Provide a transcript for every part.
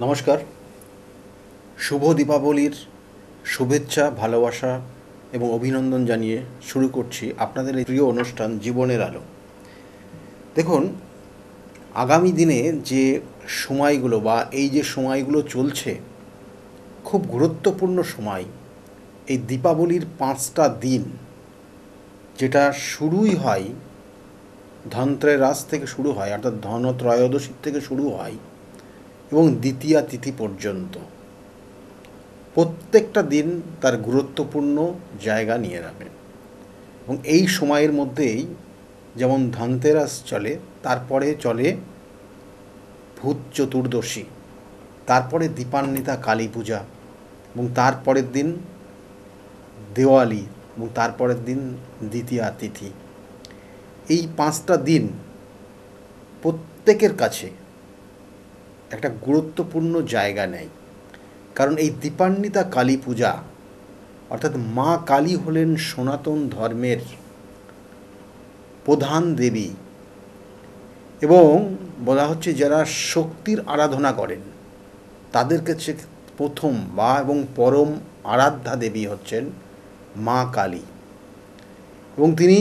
নমস্কার। শুভ দীপাবলির শুভেচ্ছা, ভালোবাসা এবং অভিনন্দন জানিয়ে শুরু করছি আপনাদের এই প্রিয় অনুষ্ঠান জীবনের আলো। দেখুন, আগামী দিনে যে সময়গুলো বা এই যে সময়গুলো চলছে, খুব গুরুত্বপূর্ণ সময়। এই দীপাবলির 5টা দিন, যেটা শুরুই হয় ধনতেরাস থেকে শুরু হয়, অর্থাৎ ধনত্রয়োদশীর থেকে শুরু হয় এবং দ্বিতীয়া তিথি পর্যন্ত প্রত্যেকটা দিন তার গুরুত্বপূর্ণ জায়গা নিয়ে নেবে। এবং এই সময়ের মধ্যেই যেমন ধনতেরাস চলে, তারপরে চলে ভূত চতুর্দশী, তারপরে দীপান্বিতা কালী পূজা, এবং তারপরের দিন দেওয়ালি, এবং তারপরের দিন দ্বিতীয়া তিথি। এই 5টা দিন প্রত্যেকের কাছে একটা গুরুত্বপূর্ণ জায়গা নেয়। কারণ এই দীপান্বিতা কালী পূজা, অর্থাৎ মা কালী হলেন সনাতন ধর্মের প্রধান দেবী, এবং বলা হচ্ছে যারা শক্তির আরাধনা করেন তাদের কাছে প্রথম এবং পরম আরাধ্যা দেবী হচ্ছেন মা কালী। এবং তিনি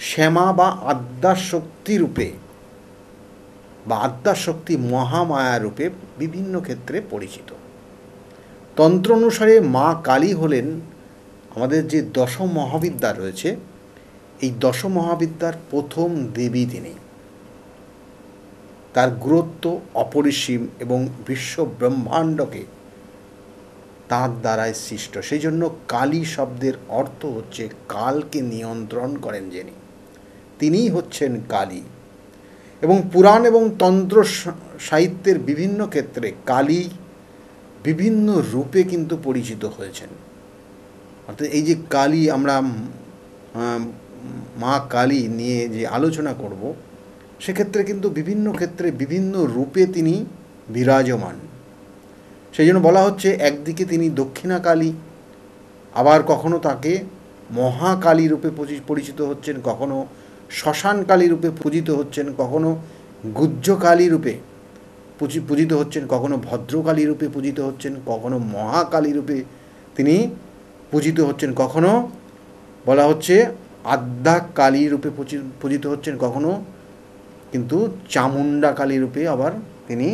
শ্যামা বা আদ্যাশক্তি রূপে বা আদ্যাশক্তি মহামায়া রূপে বিভিন্ন ক্ষেত্রে পরিচিত। তন্ত্র অনুসারে মা কালী হলেন আমাদের যে দশ মহাবিদ্যা রয়েছে, এই দশ মহাবিদ্যার প্রথম দেবী তিনি। তার গুরুত্ব অপরিসীম এবং বিশ্ব ব্রহ্মাণ্ডকে তাঁর দ্বারাই সৃষ্ট। সেই জন্য কালী শব্দের অর্থ হচ্ছে কালকে নিয়ন্ত্রণ করেন যিনি, তিনিই হচ্ছেন কালী। এবং পুরাণ এবং তন্ত্র সাহিত্যের বিভিন্ন ক্ষেত্রে কালী বিভিন্ন রূপে কিন্তু পরিচিত হয়েছেন। অর্থাৎ এই যে কালী, আমরা মা কালী নিয়ে যে আলোচনা করব, সেক্ষেত্রে কিন্তু বিভিন্ন ক্ষেত্রে বিভিন্ন রূপে তিনি বিরাজমান। সেই জন্য বলা হচ্ছে একদিকে তিনি দক্ষিণা কালী, আবার কখনো তাকে মহাকালী রূপে পরিচিত হচ্ছেন, কখনো শ্মশান কালী রূপে পূজিত হচ্ছেন, কখনো গুহ্যকালী রূপে পূজিত হচ্ছেন, কখনো ভদ্রকালী রূপে পূজিত হচ্ছেন, কখনো মহাকালী রূপে তিনি পূজিত হচ্ছেন, কখনো বলা হচ্ছে আদ্যা কালী রূপে পূজিত হচ্ছেন, কখনো কিন্তু চামুণ্ডা কালী রূপে আবার তিনি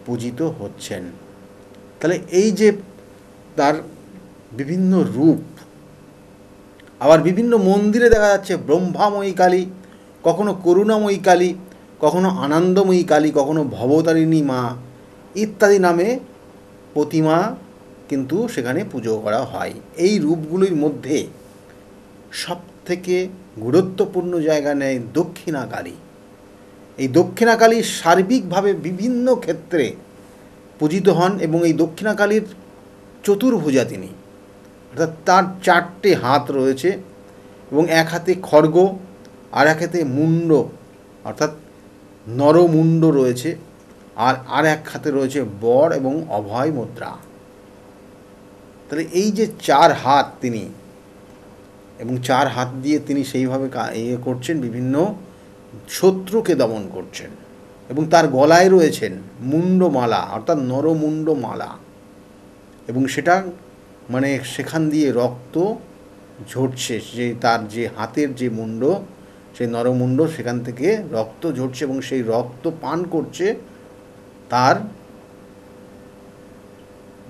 পূজিত হচ্ছেন। তাহলে এই যে তার বিভিন্ন রূপ, আবার বিভিন্ন মন্দিরে দেখা যাচ্ছে ব্রহ্মাময়ী কালী, কখনো করুণাময়ী কালী, কখনো আনন্দময়ী কালী, কখনো ভবতারিণী মা ইত্যাদি নামে প্রতিমা কিন্তু সেখানে পুজো করা হয়। এই রূপগুলির মধ্যে সবথেকে গুরুত্বপূর্ণ জায়গা নেয় দক্ষিণা কালী। এই দক্ষিণা কালী সার্বিকভাবে বিভিন্ন ক্ষেত্রে পূজিত হন, এবং এই দক্ষিণা কালীর চতুর্ভুজা তিনি, অর্থাৎ তার 4টে হাত রয়েছে, এবং এক হাতে খড়গ, আর এক হাতে মুণ্ড অর্থাৎ নরমুণ্ড রয়েছে, আর এক হাতে রয়েছে বর এবং অভয় মুদ্রা। তাহলে এই যে 4 হাত তিনি, এবং 4 হাত দিয়ে তিনি সেইভাবে করছেন, বিভিন্ন শত্রুকে দমন করছেন। এবং তার গলায় রয়েছেন মুণ্ডমালা, অর্থাৎ নরমুণ্ড মালা, এবং সেটা মানে সেখান দিয়ে রক্ত ঝরছে, যে তার যে হাতের যে মুণ্ড, সেই নরমুণ্ড, সেখান থেকে রক্ত ঝরছে, এবং সেই রক্ত পান করছে তার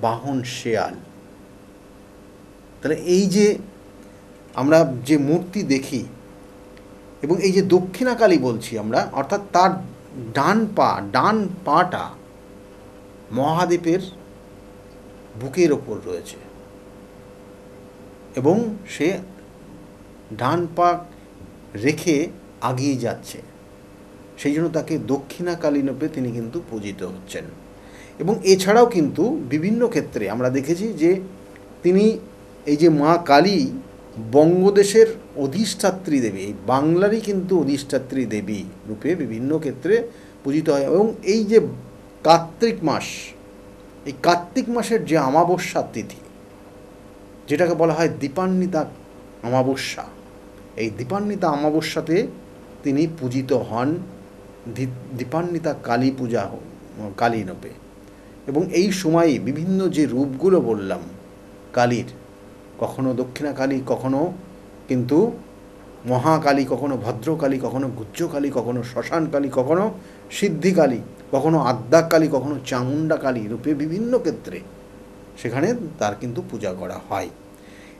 বাহন শেয়াল। তাহলে এই যে আমরা যে মূর্তি দেখি, এবং এই যে দক্ষিণা কালী বলছি আমরা, অর্থাৎ তার ডান পাটা মহাদেবের বুকের ওপর রয়েছে, এবং সে ডান পা রেখে আগিয়ে যাচ্ছে। সেই জন্য তাকে দক্ষিণা কালী রূপে তিনি কিন্তু পূজিত হচ্ছেন। এবং এছাড়াও কিন্তু বিভিন্ন ক্ষেত্রে আমরা দেখেছি যে তিনি, এই যে মা কালী বঙ্গদেশের অধিষ্ঠাত্রী দেবী, এই বাংলারই কিন্তু অধিষ্ঠাত্রী দেবী রূপে বিভিন্ন ক্ষেত্রে পূজিত হয়। এবং এই যে কার্তিক মাস, এই কার্তিক মাসের যে অমাবস্যা তিথি, যেটাকে বলা হয় দীপান্বিতা অমাবস্যা, এই দীপান্বিতা অমাবস্যাতে তিনি পূজিত হন দীপান্বিতা কালী পূজা কালী রূপে। এবং এই সময়ে বিভিন্ন যে রূপগুলো বললাম কালীর, কখনো দক্ষিণাকালী, কখনো কিন্তু মহাকালী, কখনো ভদ্রকালী, কখনো গুহ্যকালী, কখনো শ্মশানকালী, কখনো সিদ্ধিকালী, কখনো আদ্যাকালী, কখনো চামুণ্ডা কালী রূপে বিভিন্ন ক্ষেত্রে সেখানে তার কিন্তু পূজা করা হয়।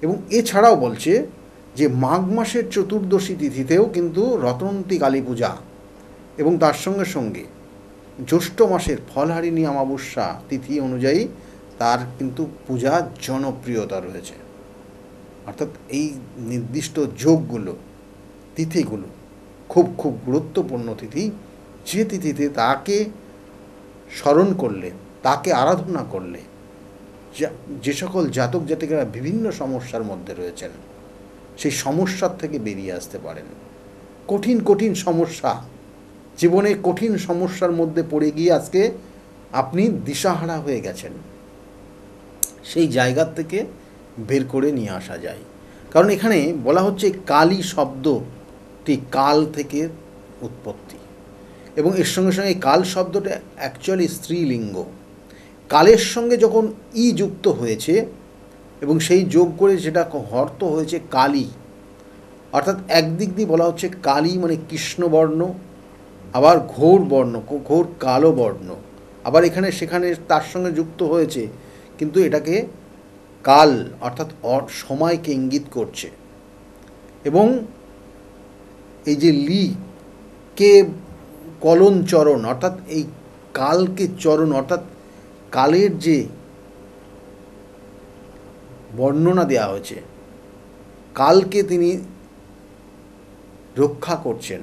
এবং এছাড়াও বলছে যে মাঘ মাসের চতুর্দশী তিথিতেও কিন্তু রতন্তী কালী পূজা এবং তার সঙ্গে সঙ্গে জ্যৈষ্ঠ মাসের ফলহারিণী অমাবস্যা তিথি অনুযায়ী তার কিন্তু পূজার জনপ্রিয়তা রয়েছে। অর্থাৎ এই নির্দিষ্ট যোগগুলো, তিথিগুলো খুব খুব গুরুত্বপূর্ণ তিথি, যে তিথিতে তাকে স্মরণ করলে, তাকে আরাধনা করলে যে সকল জাতক জাতিকারা বিভিন্ন সমস্যার মধ্যে রয়েছেন সেই সমস্যার থেকে বেরিয়ে আসতে পারেন। কঠিন কঠিন সমস্যা, জীবনে কঠিন সমস্যার মধ্যে পড়ে গিয়ে আজকে আপনি দিশাহারা হয়ে গেছেন, সেই জায়গার থেকে বের করে নিয়ে আসা যায়। কারণ এখানে বলা হচ্ছে কালী শব্দটি কাল থেকে উৎপত্তি, এবং এর সঙ্গে সঙ্গে কাল শব্দটা অ্যাকচুয়ালি স্ত্রীলিঙ্গ। কালের সঙ্গে যখন ই যুক্ত হয়েছে এবং সেই যোগ করে যেটা অর্থ হয়েছে কালী, অর্থাৎ একদিক দিয়ে বলা হচ্ছে কালী মানে কৃষ্ণবর্ণ, আবার ঘোর বর্ণ, ঘোর কালো বর্ণ, আবার এখানে সেখানে তার সঙ্গে যুক্ত হয়েছে, কিন্তু এটাকে কাল অর্থাৎ সময়কে ইঙ্গিত করছে। এবং এই যে লি কে কলন চরণ, অর্থাৎ এই কালকে চরণ, অর্থাৎ কালের যে বর্ণনা দেওয়া হয়েছে, কালকে তিনি রক্ষা করছেন,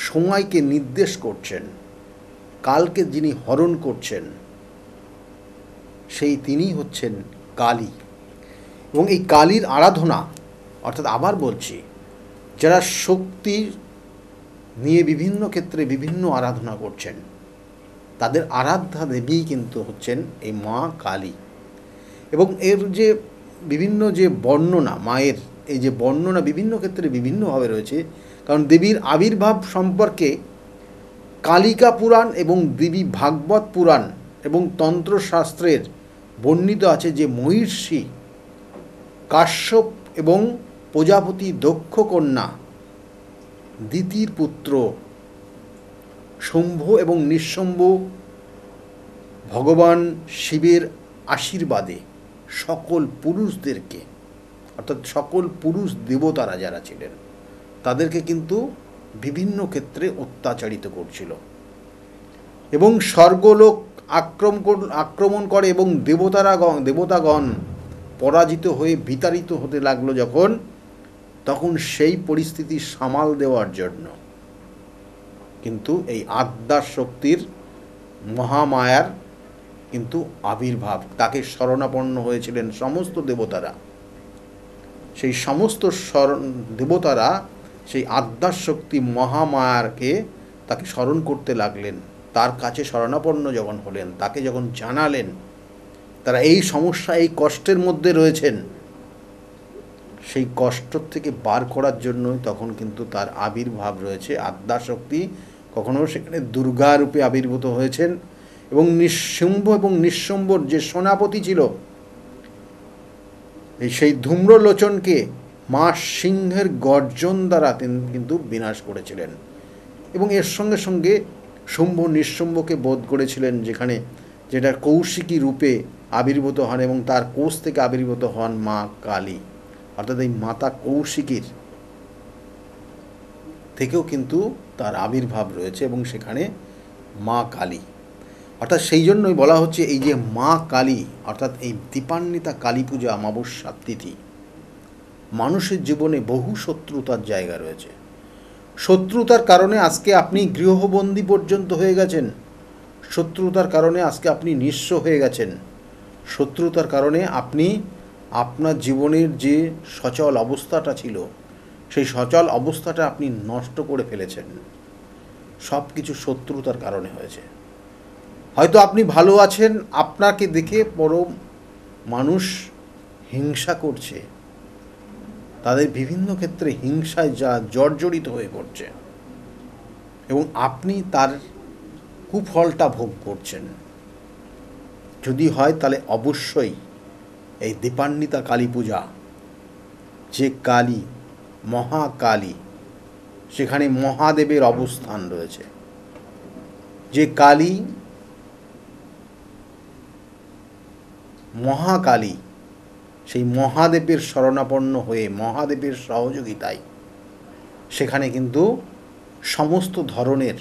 সময়কে নির্দেশ করছেন, কালকে যিনি হরণ করছেন সেই তিনি হচ্ছেন কালী। এবং এই কালীর আরাধনা, অর্থাৎ আবার বলছি, যারা শক্তি নিয়ে বিভিন্ন ক্ষেত্রে বিভিন্ন আরাধনা করছেন তাদের আরাধ্যা দেবী কিন্তু হচ্ছেন এই মা কালী। এবং এর যে বিভিন্ন যে বর্ণনা, মায়ের এই যে বর্ণনা বিভিন্ন ক্ষেত্রে বিভিন্নভাবে রয়েছে, কারণ দেবীর আবির্ভাব সম্পর্কে কালিকা পুরাণ এবং দেবী ভাগবত পুরাণ এবং তন্ত্রশাস্ত্রের বর্ণিত আছে যে মহিষী কাশ্যপ এবং প্রজাপতি দক্ষ কন্যা দিতির পুত্র শম্ভ এবং নিঃশম্ভ ভগবান শিবের আশীর্বাদে সকল পুরুষদেরকে, অর্থাৎ সকল পুরুষ দেবতারা যারা ছিলেন তাদেরকে কিন্তু বিভিন্ন ক্ষেত্রে অত্যাচারিত করছিল, এবং স্বর্গলোক আক্রমণ করে এবং দেবতাগণ পরাজিত হয়ে বিতাড়িত হতে লাগলো যখন, তখন সেই পরিস্থিতি সামাল দেওয়ার জন্য কিন্তু এই আদ্যার শক্তির মহামায়ার কিন্তু আবির্ভাব, তাকে শরণাপন্ন হয়েছিলেন সমস্ত দেবতারা। সেই সমস্ত দেবতারা সেই আদ্যার শক্তি মহামায়ারকে তাকে স্মরণ করতে লাগলেন, তার কাছে শরণাপন্ন যখন হলেন, তাকে যখন জানালেন তারা এই সমস্যা, এই কষ্টের মধ্যে রয়েছেন, সেই কষ্ট থেকে বার করার জন্যই তখন কিন্তু তার আবির্ভাব রয়েছে আদ্যাশক্তি। কখনো সেখানে দুর্গা রূপে আবির্ভূত হয়েছেন, এবং নিঃশুম্ভ এবং নিঃশম্ভর যে সেনাপতি ছিল সেই ধূম্রলোচনকে মা সিংহের গর্জন দ্বারা তিনি কিন্তু বিনাশ করেছিলেন। এবং এর সঙ্গে সঙ্গে শুম্ভ নিঃশুম্ভকে বধ করেছিলেন, যেটা কৌশিকী রূপে আবির্ভূত হন, এবং তার কোষ থেকে আবির্ভূত হন মা কালী। অর্থাৎ এই মাতা কৌশিকীর থেকেও কিন্তু তার আবির্ভাব রয়েছে, এবং সেখানে মা কালী। অর্থাৎ সেই জন্যই বলা হচ্ছে এই যে মা কালী, অর্থাৎ এই দীপান্বিতা কালী পূজা অমাবস্যার তিথি, মানুষের জীবনে বহু শত্রুতার জায়গা রয়েছে। শত্রুতার কারণে আজকে আপনি গৃহবন্দী পর্যন্ত হয়ে গেছেন, শত্রুতার কারণে আজকে আপনি নিঃস্ব হয়ে গেছেন, শত্রুতার কারণে আপনি আপনার জীবনের যে সচল অবস্থাটা ছিল সেই সচল অবস্থাটা আপনি নষ্ট করে ফেলেছেন। সব কিছু শত্রুতার কারণে হয়েছে। হয়তো আপনি ভালো আছেন, আপনাকে দেখে বড় মানুষ হিংসা করছে, তাদের বিভিন্ন ক্ষেত্রে হিংসায় যা জর্জরিত হয়ে পড়ছে, এবং আপনি তার কুফলটা ভোগ করছেন। যদি হয় তাহলে অবশ্যই এই দীপান্বিতা কালী পূজা, যে কালী, মহাকালী, সেখানে মহাদেবের অবস্থান রয়েছে, যে কালী মহাকালী, সেই মহাদেবের শরণাপন্ন হয়ে মহাদেবের সহযোগিতায় সেখানে কিন্তু সমস্ত ধরনের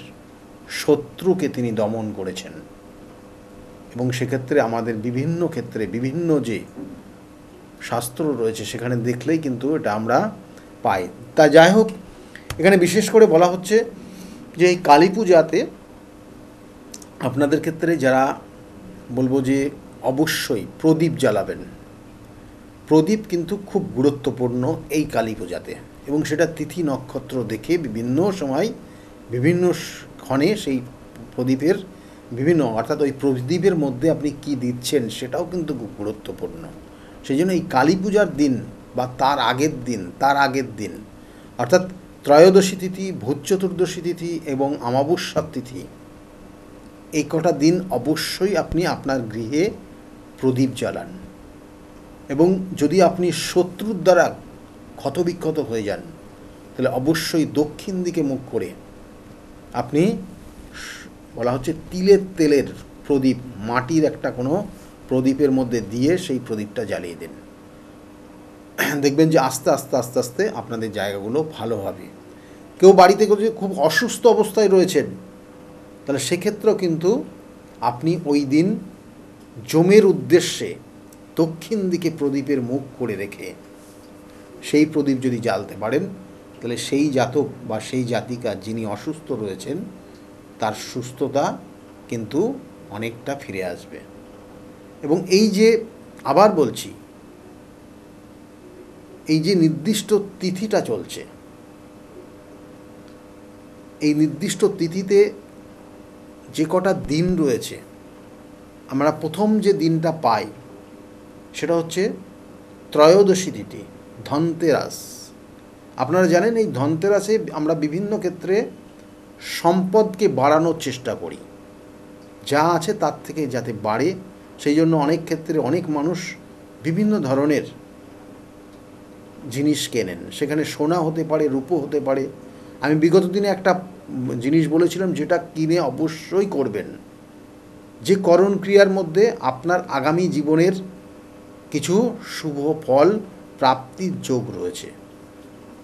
শত্রুকে তিনি দমন করেছেন। এবং সেক্ষেত্রে আমাদের বিভিন্ন ক্ষেত্রে বিভিন্ন যে শাস্ত্র রয়েছে সেখানে দেখলেই কিন্তু এটা আমরা পাই। তা যাই হোক, এখানে বিশেষ করে বলা হচ্ছে যে এই কালী পূজাতে আপনাদের ক্ষেত্রে যারা বলবো যে অবশ্যই প্রদীপ জ্বালাবেন। প্রদীপ কিন্তু খুব গুরুত্বপূর্ণ এই কালী পূজাতে, এবং সেটা তিথি নক্ষত্র দেখে বিভিন্ন সময় বিভিন্ন ক্ষণে সেই প্রদীপের বিভিন্ন, অর্থাৎ ওই প্রদীপের মধ্যে আপনি কি দিচ্ছেন সেটাও কিন্তু খুব গুরুত্বপূর্ণ। সেই জন্য এই কালী পূজার দিন বা তার আগের দিন অর্থাৎ ত্রয়োদশী তিথি, ভূত চতুর্দশী তিথি এবং অমাবস্যার তিথি, এই কটা দিন অবশ্যই আপনি আপনার গৃহে প্রদীপ জ্বালান। এবং যদি আপনি শত্রুর দ্বারা ক্ষতবিক্ষত হয়ে যান তাহলে অবশ্যই দক্ষিণ দিকে মুখ করে আপনি, বলা হচ্ছে তিলের তেলের প্রদীপ, মাটির একটা কোনো প্রদীপের মধ্যে দিয়ে সেই প্রদীপটা জ্বালিয়ে দিন। দেখবেন যে আস্তে আস্তে আস্তে আস্তে আপনাদের জায়গাগুলো ভালো হবে। কেউ বাড়িতে যদি খুব অসুস্থ অবস্থায় রয়েছেন তাহলে সেক্ষেত্রেও কিন্তু আপনি ওই দিন যমের উদ্দেশ্যে দক্ষিণ দিকে প্রদীপের মুখ করে রেখে সেই প্রদীপ যদি জ্বালতে পারেন তাহলে সেই জাতক বা সেই জাতিকা যিনি অসুস্থ রয়েছেন তার সুস্থতা কিন্তু অনেকটা ফিরে আসবে। এবং এই যে, আবার বলছি, এই যে নির্দিষ্ট তিথিটা চলছে, এই নির্দিষ্ট তিথিতে যে কটা দিন রয়েছে, আমরা প্রথম যে দিনটা পাই সেটা হচ্ছে ত্রয়োদশী তিথি, ধনতেরাস। আপনারা জানেন এই ধনতেরাসে আমরা বিভিন্ন ক্ষেত্রে সম্পদকে বাড়ানোর চেষ্টা করি, যা আছে তার থেকে যাতে বাড়ে, সেই জন্য অনেক ক্ষেত্রে অনেক মানুষ বিভিন্ন ধরনের জিনিস কেনেন। সেখানে সোনা হতে পারে, রূপো হতে পারে। আমি বিগত দিনে একটা জিনিস বলেছিলাম যেটা কিনে অবশ্যই করবেন, যে করণ ক্রিয়ার মধ্যে আপনার আগামী জীবনের কিছু শুভ ফল প্রাপ্তির যোগ রয়েছে,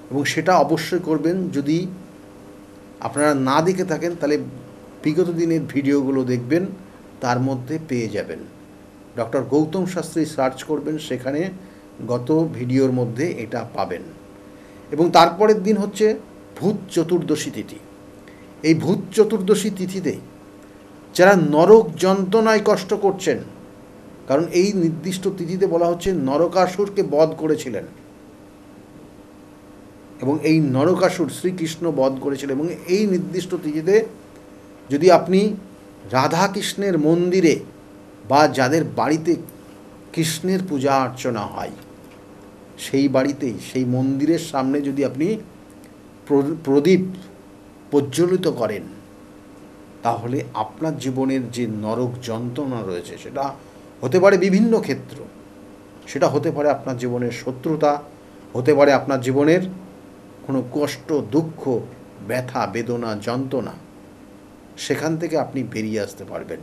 এবং সেটা অবশ্যই করবেন। যদি আপনারা না দেখে থাকেন তাহলে বিগত দিনের ভিডিওগুলো দেখবেন, তার মধ্যে পেয়ে যাবেন। ডক্টর গৌতম শাস্ত্রী সার্চ করবেন, সেখানে গত ভিডিওর মধ্যে এটা পাবেন। এবং তারপরের দিন হচ্ছে ভূত চতুর্দশী তিথি। এই ভূত চতুর্দশী তিথিতে যারা নরক যন্ত্রণায় কষ্ট করছেন, কারণ এই নির্দিষ্ট তিথিতে বলা হচ্ছে নরকাসুরকে বধ করেছিলেন, এবং এই নরকাসুর শ্রীকৃষ্ণ বধ করেছিলেন। এবং এই নির্দিষ্ট তিথিতে যদি আপনি রাধাকৃষ্ণের মন্দিরে বা যাদের বাড়িতে কৃষ্ণের পূজা অর্চনা হয় সেই বাড়িতেই, সেই মন্দিরের সামনে যদি আপনি প্রদীপ প্রজ্বলিত করেন তাহলে আপনার জীবনের যে নরক যন্ত্রণা রয়েছে সেটা হতে পারে বিভিন্ন ক্ষেত্র, সেটা হতে পারে আপনার জীবনের শত্রুতা, হতে পারে আপনার জীবনের কোনো কষ্ট, দুঃখ, ব্যথা, বেদনা, যন্ত্রণা, সেখান থেকে আপনি বেরিয়ে আসতে পারবেন।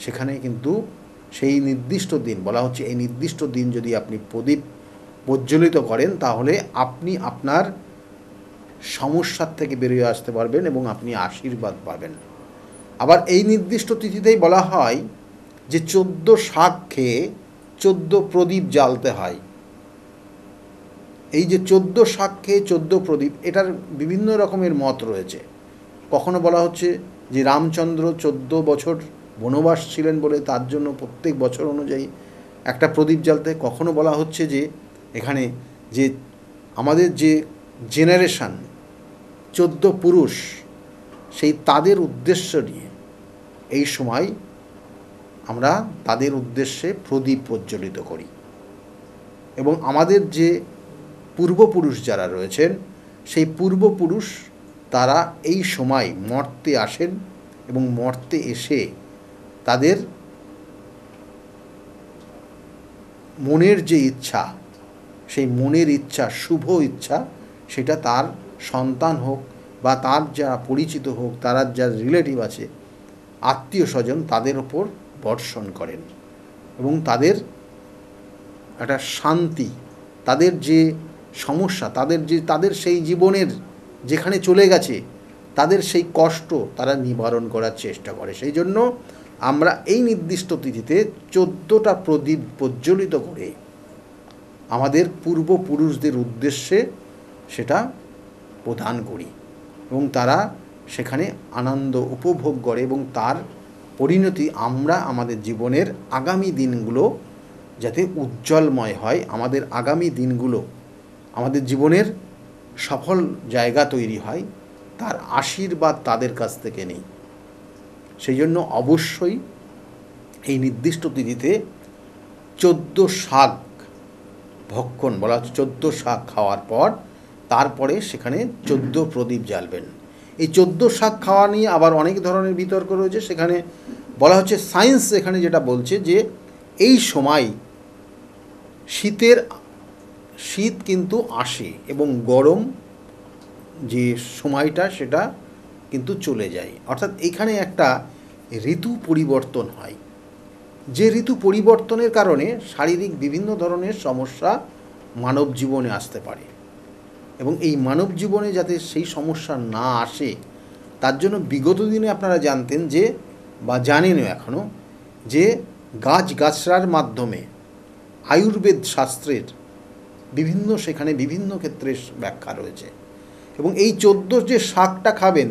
সেখানে কিন্তু সেই নির্দিষ্ট দিন বলা হচ্ছে, এই নির্দিষ্ট দিন যদি আপনি প্রদীপ প্রজ্বলিত করেন তাহলে আপনি আপনার সমস্যার থেকে বেরিয়ে আসতে পারবেন এবং আপনি আশীর্বাদ পাবেন। আবার এই নির্দিষ্ট তিথিতেই বলা হয় যে 14 শাক খেয়ে 14 প্রদীপ জ্বালতে হয়। এই যে 14 শাক খেয়ে 14 প্রদীপ, এটার বিভিন্ন রকমের মত রয়েছে। কখনো বলা হচ্ছে যে রামচন্দ্র 14 বছর বনবাস ছিলেন বলে তার জন্য প্রত্যেক বছর অনুযায়ী একটা প্রদীপ জ্বালতে। কখনো বলা হচ্ছে যে এখানে যে আমাদের যে জেনারেশান 14 পুরুষ, সেই তাদের উদ্দেশ্য নিয়ে এই সময় আমরা তাদের উদ্দেশ্যে প্রদীপ প্রজ্বলিত করি। এবং আমাদের যে পূর্বপুরুষ যারা রয়েছেন সেই পূর্বপুরুষ তারা এই সময় মর্তে আসেন এবং মর্তে এসে তাদের মনের যে ইচ্ছা, সেই মনের ইচ্ছা, শুভ ইচ্ছা, সেটা তার সন্তান হোক বা তার যারা পরিচিত হোক, তার যারা রিলেটিভ আছে, আত্মীয় স্বজন, তাদের ওপর বর্ষণ করেন এবং তাদের একটা শান্তি, তাদের যে সমস্যা, তাদের সেই জীবনের যেখানে চলে গেছে তাদের সেই কষ্ট তারা নিবারণ করার চেষ্টা করে। সেই জন্য আমরা এই নির্দিষ্ট তিথিতে 14টা প্রদীপ প্রজ্বলিত করে আমাদের পূর্বপুরুষদের উদ্দেশ্যে সেটা প্রদান করি এবং তারা সেখানে আনন্দ উপভোগ করে এবং তার পরিণতি আমরা আমাদের জীবনের আগামী দিনগুলো যাতে উজ্জ্বলময় হয়, আমাদের আগামী দিনগুলো আমাদের জীবনের সফল জায়গা তৈরি হয়, তার আশীর্বাদ তাদের কাছ থেকে নেই। সেই জন্য অবশ্যই এই নির্দিষ্ট তিথিতে 14 শাক ভক্ষণ, বলা হচ্ছে 14 শাক খাওয়ার পর তারপরে সেখানে 14 প্রদীপ জ্বালবেন। এই 14 শাক খাওয়া নিয়ে আবার অনেক ধরনের বিতর্ক রয়েছে। সেখানে বলা হচ্ছে, সায়েন্স এখানে যেটা বলছে যে এই সময় শীত কিন্তু আসে এবং গরম যে সময়টা সেটা কিন্তু চলে যায়, অর্থাৎ এখানে একটা ঋতু পরিবর্তন হয়। যে ঋতু পরিবর্তনের কারণে শারীরিক বিভিন্ন ধরনের সমস্যা মানব জীবনে আসতে পারে এবং এই মানব জীবনে যাতে সেই সমস্যা না আসে তার জন্য বিগত দিনে আপনারা জানতেন যে, বা জানেনও এখনও, যে গাছগাছড়ার মাধ্যমে আয়ুর্বেদ শাস্ত্রের সেখানে বিভিন্ন ক্ষেত্রে ব্যাখ্যা রয়েছে। এবং এই 14 যে শাকটা খাবেন,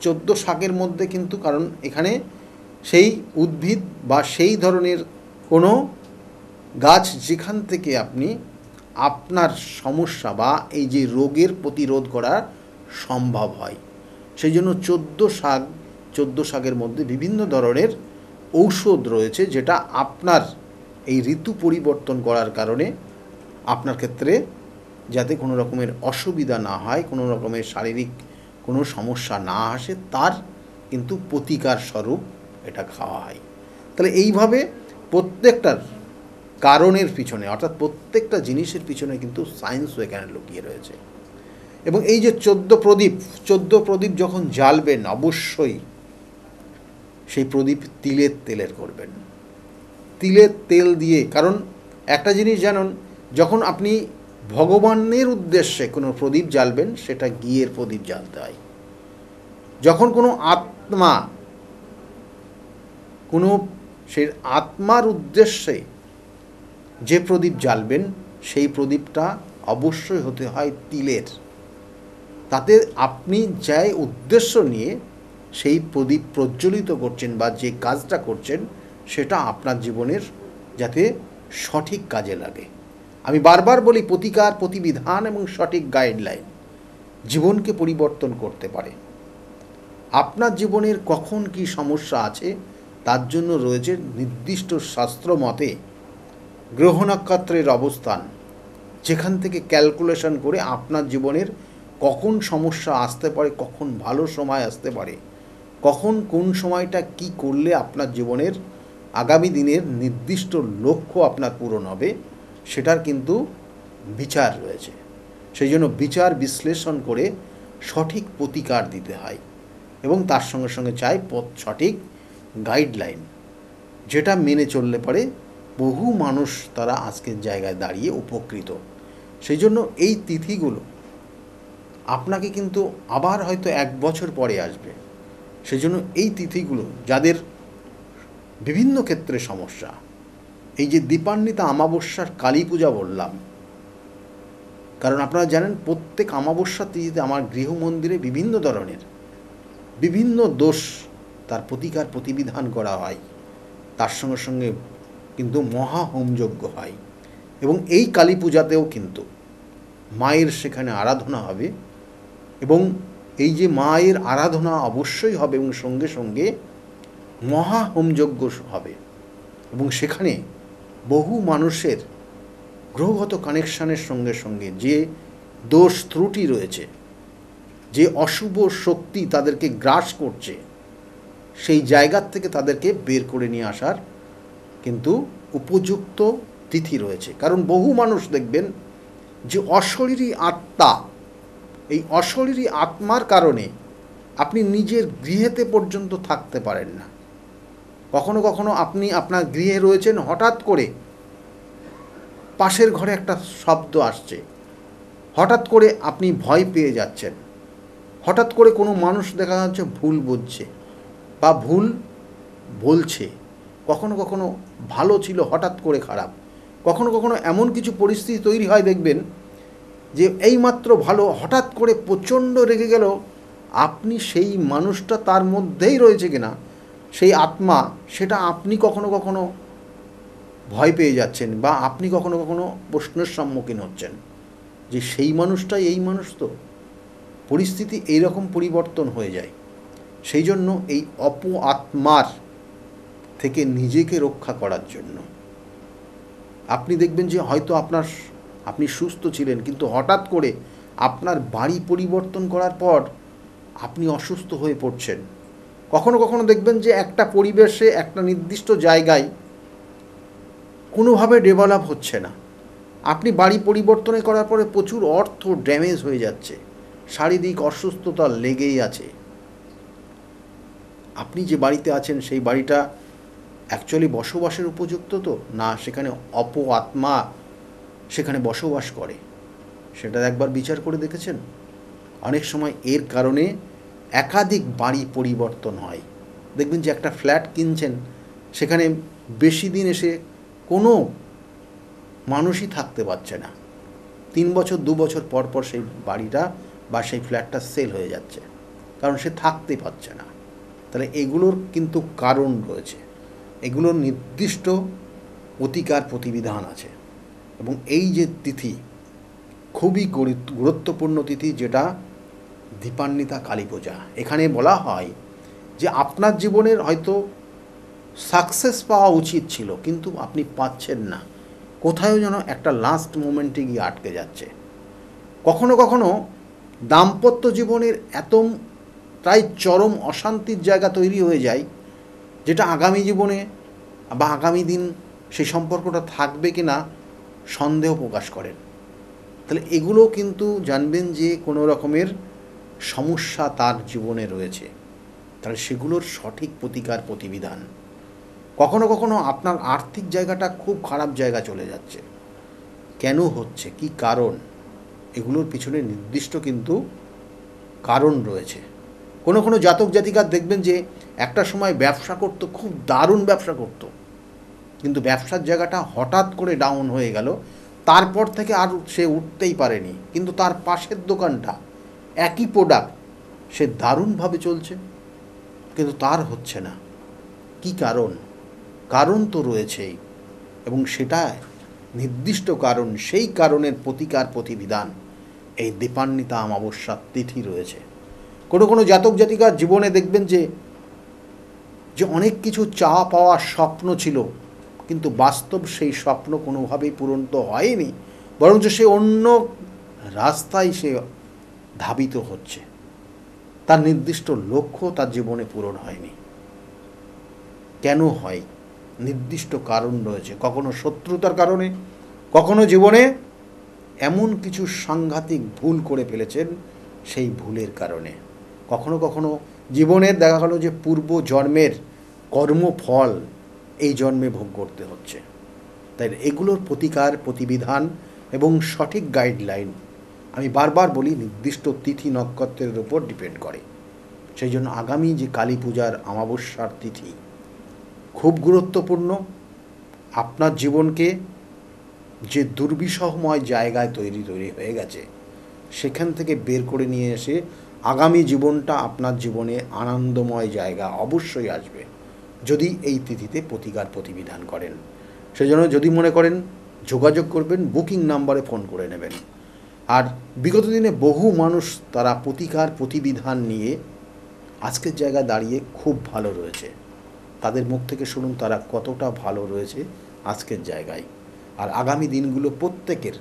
14 শাকের মধ্যে কিন্তু, কারণ এখানে সেই উদ্ভিদ বা সেই ধরনের কোনো গাছ যেখান থেকে আপনি আপনার সমস্যা বা এই যে রোগের প্রতিরোধ করা সম্ভব হয়, সেই জন্য 14 শাকের মধ্যে বিভিন্ন ধরনের ঔষধ রয়েছে, যেটা আপনার এই ঋতু পরিবর্তন করার কারণে আপনার ক্ষেত্রে যাতে কোনো রকমের অসুবিধা না হয়, কোনো রকমের শারীরিক কোনো সমস্যা না আসে, তার কিন্তু প্রতিকার স্বরূপ এটা খাওয়া হয়। তাহলে এইভাবে প্রত্যেকটার কারণের পিছনে, অর্থাৎ প্রত্যেকটা জিনিসের পিছনে কিন্তু সায়েন্সও এখানে লুকিয়ে রয়েছে। এবং এই যে 14 প্রদীপ যখন জ্বালবেন, অবশ্যই সেই প্রদীপ তিলের তেলের করবেন, তিলের তেল দিয়ে। কারণ একটা জিনিস জানুন, যখন আপনি ভগবানের উদ্দেশ্যে কোনো প্রদীপ জ্বালবেন, সেটা ঘিয়ের প্রদীপ জ্বালতে হয়। যখন কোনো সেই আত্মার উদ্দেশ্যে যে প্রদীপ জ্বালবেন, সেই প্রদীপটা অবশ্যই হতে হয় তিলের। তাতে আপনি যে উদ্দেশ্য নিয়ে সেই প্রদীপ প্রজ্বলিত করছেন বা যে কাজটা করছেন, সেটা আপনার জীবনের যাতে সঠিক কাজে লাগে। আমি বারবার বলি, প্রতিকার, প্রতিবিধান এবং সঠিক গাইডলাইন জীবনকে পরিবর্তন করতে পারে। আপনার জীবনের কখন কি সমস্যা আছে তার জন্য রয়েছে নির্দিষ্ট শাস্ত্র মতে গ্রহ নক্ষত্রের অবস্থান, যেখান থেকে ক্যালকুলেশন করে আপনার জীবনের কখন সমস্যা আসতে পারে, কখন ভালো সময় আসতে পারে, কখন কোন সময়টা কি করলে আপনার জীবনের আগামী দিনের নির্দিষ্ট লক্ষ্য আপনার পূরণ হবে, সেটার কিন্তু বিচার রয়েছে। সেই জন্য বিচার বিশ্লেষণ করে সঠিক প্রতিকার দিতে হয় এবং তার সঙ্গে সঙ্গে চাই সঠিক গাইডলাইন, যেটা মেনে চললে পরে বহু মানুষ তারা আজকের জায়গায় দাঁড়িয়ে উপকৃত। সেই জন্য এই তিথিগুলো আপনাকে কিন্তু আবার হয়তো 1 বছর পরে আসবে। সেই জন্য এই তিথিগুলো যাদের বিভিন্ন ক্ষেত্রে সমস্যা, এই যে দীপান্বিতা অমাবস্যার কালী পূজা বললাম, কারণ আপনারা জানেন প্রত্যেক অমাবস্যার তিথিতে আমার গৃহমন্দিরে বিভিন্ন ধরনের বিভিন্ন দোষ তার প্রতিকার প্রতিবিধান করা হয়, তার সঙ্গে সঙ্গে কিন্তু মহা হোমযজ্ঞ হয়। এবং এই কালী পূজাতেও কিন্তু মায়ের সেখানে আরাধনা হবে এবং এই যে মায়ের আরাধনা অবশ্যই হবে এবং সঙ্গে সঙ্গে মহা হোমযজ্ঞ হবে এবং সেখানে বহু মানুষের গ্রহগত কানেকশানের সঙ্গে সঙ্গে যে দোষ ত্রুটি রয়েছে, যে অশুভ শক্তি তাদেরকে গ্রাস করছে, সেই জায়গার থেকে তাদেরকে বের করে নিয়ে আসার কিন্তু উপযুক্ত তিথি রয়েছে। কারণ বহু মানুষ দেখবেন যে অশরীরী আত্মা, এই অশরীরী আত্মার কারণে আপনি নিজের গৃহেতে পর্যন্ত থাকতে পারেন না। কখনো কখনো আপনি আপনার গৃহে রয়েছেন, হঠাৎ করে পাশের ঘরে একটা শব্দ আসছে, হঠাৎ করে আপনি ভয় পেয়ে যাচ্ছেন, হঠাৎ করে কোনো মানুষ দেখা যাচ্ছে ভুল বুঝছে বা ভুল বলছে, কখনো কখনো ভালো ছিল হঠাৎ করে খারাপ, কখনো কখনো এমন কিছু পরিস্থিতি তৈরি হয় দেখবেন যে এইমাত্র ভালো, হঠাৎ করে প্রচণ্ড রেগে গেল, আপনি সেই মানুষটা তার মধ্যেই রয়েছে কিনা সেই আত্মা, সেটা আপনি কখনো কখনো ভয় পেয়ে যাচ্ছেন বা আপনি কখনো কখনো প্রশ্নের সম্মুখীন হচ্ছেন যে সেই মানুষটাই এই মানুষ তো। পরিস্থিতি এইরকম পরিবর্তন হয়ে যায়। সেই জন্য এই অপ আত্মার থেকে নিজেকে রক্ষা করার জন্য আপনি দেখবেন যে হয়তো আপনি সুস্থ ছিলেন, কিন্তু হঠাৎ করে আপনার বাড়ি পরিবর্তন করার পর আপনি অসুস্থ হয়ে পড়ছেন। কখনো কখনো দেখবেন যে একটা পরিবেশে, একটা নির্দিষ্ট জায়গায় কোনোভাবে ডেভেলপ হচ্ছে না। আপনি বাড়ি পরিবর্তন করার পরে প্রচুর অর্থ ড্যামেজ হয়ে যাচ্ছে, শারীরিক অসুস্থতা লেগেই আছে। আপনি যে বাড়িতে আছেন সেই বাড়িটা অ্যাকচুয়ালি বসবাসের উপযুক্ত তো না, সেখানে অপ আত্মা সেখানে বসবাস করে, সেটা একবার বিচার করে দেখেছেন? অনেক সময় এর কারণে একাধিক বাড়ি পরিবর্তন হয়। দেখবেন যে একটা ফ্ল্যাট কিনছেন, সেখানে বেশি দিন এসে কোনো মানুষই থাকতে পারছে না, 3 বছর 2 বছর পর পর সেই বাড়িটা বা সেই ফ্ল্যাটটা সেল হয়ে যাচ্ছে, কারণ সে থাকতে পারছে না। তাহলে এগুলোর কিন্তু কারণ রয়েছে, এগুলোর নির্দিষ্ট প্রতিকার প্রতিবিধান আছে। এবং এই যে তিথি খুবই গুরুত্বপূর্ণ তিথি, যেটা দীপান্বিতা কালী পূজা। এখানে বলা হয় যে আপনার জীবনের হয়তো সাকসেস পাওয়া উচিত ছিল, কিন্তু আপনি পাচ্ছেন না, কোথাও যেন একটা লাস্ট মোমেন্টে গিয়ে আটকে যাচ্ছে। কখনো কখনো দাম্পত্য জীবনের প্রায় চরম অশান্তির জায়গা তৈরি হয়ে যায়, যেটা আগামী জীবনে বা আগামী দিন সেই সম্পর্কটা থাকবে কি না সন্দেহ প্রকাশ করেন। তাহলে এগুলো কিন্তু জানবেন যে কোনো রকমের সমস্যা তার জীবনে রয়েছে, তাহলে সেগুলোর সঠিক প্রতিকার প্রতিবিধান। কখনো কখনো আপনার আর্থিক জায়গাটা খুব খারাপ জায়গা চলে যাচ্ছে, কেন হচ্ছে, কি কারণ, এগুলোর পিছনে নির্দিষ্ট কিন্তু কারণ রয়েছে। কোনো কোনো জাতক জাতিকার দেখবেন যে একটা সময় ব্যবসা করতো, খুব দারুণ ব্যবসা করতো, কিন্তু ব্যবসার জায়গাটা হঠাৎ করে ডাউন হয়ে গেল, তারপর থেকে আর সে উঠতেই পারেনি, কিন্তু তার পাশের দোকানটা একই প্রোডাক্ট সে দারুণভাবে চলছে, কিন্তু তার হচ্ছে না। কি কারণ? কারণ তো রয়েছেই, এবং সেটা নির্দিষ্ট কারণ, সেই কারণের প্রতিকার প্রতিবিধান এই দীপান্বিতা অমাবস্যার তিথি রয়েছে। কোনো কোনো জাতক জাতিকার জীবনে দেখবেন যে অনেক কিছু চাওয়া পাওয়ার স্বপ্ন ছিল, কিন্তু বাস্তব সেই স্বপ্ন কোনোভাবেই পূরণ তো হয়নি, বরঞ্চ সে অন্য রাস্তায় সে ধাবিত হচ্ছে, তার নির্দিষ্ট লক্ষ্য তার জীবনে পূরণ হয়নি। কেন হয়? নির্দিষ্ট কারণ রয়েছে, কখনো শত্রুতার কারণে, কখনো জীবনে এমন কিছু সাংঘাতিক ভুল করে ফেলেছেন সেই ভুলের কারণে, কখনো কখনো জীবনের দেখা গেল যে পূর্ব জন্মের কর্মফল এই জন্মে ভোগ করতে হচ্ছে। তাই এগুলোর প্রতিকার প্রতিবিধান এবং সঠিক গাইডলাইন আমি বারবার বলি নির্দিষ্ট তিথি নক্ষত্রের উপর ডিপেন্ড করে। সেই জন্য আগামী যে কালী পূজার অমাবস্যার তিথি খুব গুরুত্বপূর্ণ। আপনার জীবনকে যে দুর্বিষহময় জায়গায় তৈরি হয়ে গেছে সেখান থেকে বের করে নিয়ে এসে আগামী জীবনটা আপনার জীবনে আনন্দময় জায়গা অবশ্যই আসবে, যদি এই তিথিতে প্রতিকার প্রতিবিধান করেন। সেজন্য যদি মনে করেন যোগাযোগ করবেন, বুকিং নাম্বারে ফোন করে নেবেন। আর বিগত দিনে বহু মানুষ তারা প্রতিকার প্রতিবিধান নিয়ে আজকের জায়গায় দাঁড়িয়ে খুব ভালো রয়েছে, তাদের মুখ থেকে শুনুন তারা কতটা ভালো রয়েছে আজকের জায়গায়। আর আগামী দিনগুলো প্রত্যেকের